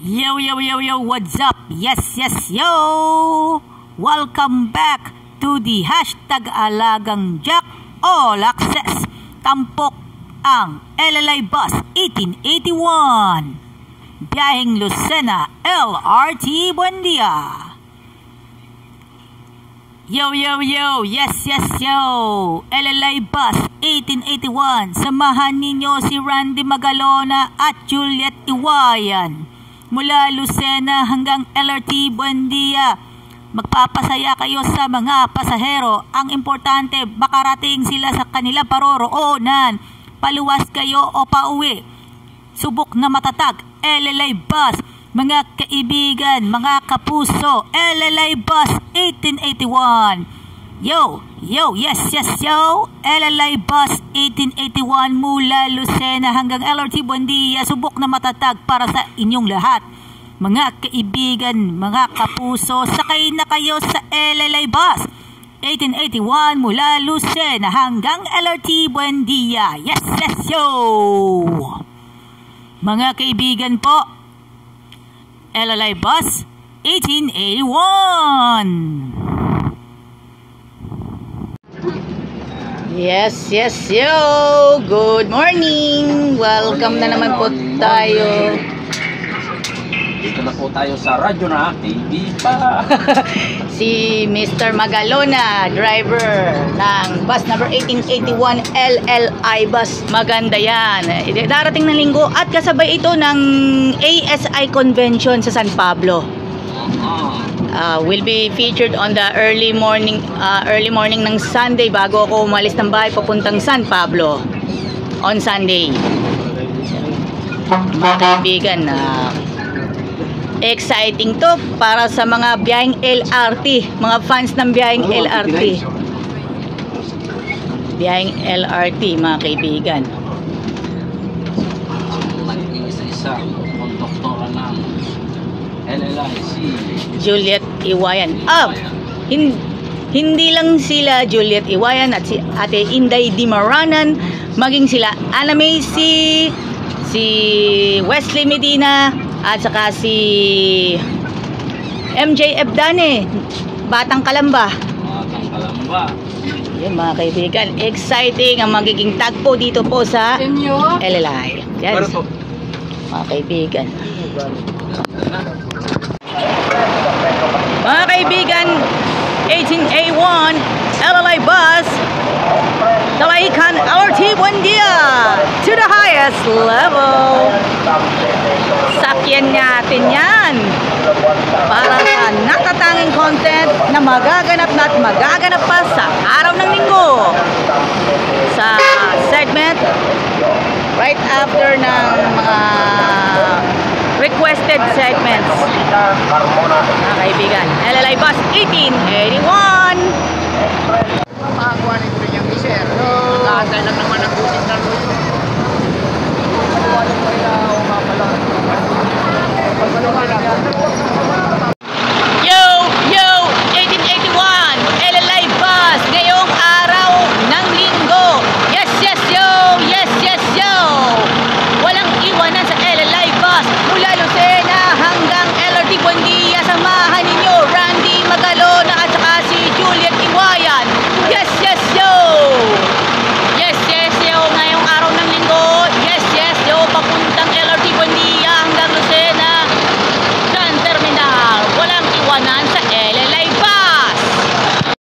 Yo, yo, yo, yo, what's up? Yes, yes, yo! Welcome back to the hashtag Alagang Jack All Access. Tampok ang LLI Bus 1881. Biyaheng Lucena, LRT Buendia. Yo, yo, yo, yes, yes, yo! LLI Bus 1881. Samahan ninyo si Randy Magalona at Juliet Iwayan. Mula Lucena hanggang LRT Buendia. Magpapasaya kayo sa mga pasahero. Ang importante, makarating sila sa kanila paroroonan. Paluwas kayo o pauwi. Subok na matatag, LLI Bus. Mga kaibigan, mga kapuso, LLI Bus 1881. Yo, yo, yes, yes, yo. LLI Bus 1881 mula Lucena hanggang LRT Buendia. Subok na matatag para sa inyong lahat. Mga kaibigan, mga kapuso, sakay na kayo sa LLI Bus 1881 mula Lucena hanggang LRT Buendia. Yes, yes, yo. Mga kaibigan po, LLI Bus 1881. Yes, yes, yo! Good morning! Welcome na naman po tayo. Dito na po tayo sa radyo na, TV pa. Si Mr. Magalona, driver ng bus number 1881 LLI Bus. Maganda yan. Darating na linggo at kasabay ito ng ASI Convention sa San Pablo. Will be featured on the early morning ng Sunday bago ako umalis ng bahay papuntang San Pablo on Sunday. Mga kaibigan, exciting to para sa mga biyaheng LRT, mga fans ng biyaheng LRT. Biyaheng LRT, mga kaibigan. Isa-isa, konduktora ng LLI, si Juliet Iwayan. Hindi lang sila Juliet Iwayan at si Ate Inday Dimaranan, maging sila Ana May, si Wesley Medina, at saka si MJ Ebdane, Batang Kalamba. Batang Kalamba. Yan mga kaibigan, exciting ang magiging tagpo dito po sa LLI. Yan, mga kaibigan. Mga kaibigan, 18A1 LLI Bus, Talaican LRT Buendia to the highest level. Sakyan natin yan para sa natatanging content na magaganap pa sa araw ng linggo sa segment right after ng mga requested segments. Mga kaibigan, LLI Bus 1881. Makakuha nito rin yung miser. Nakantay lang naman ang busit na rin.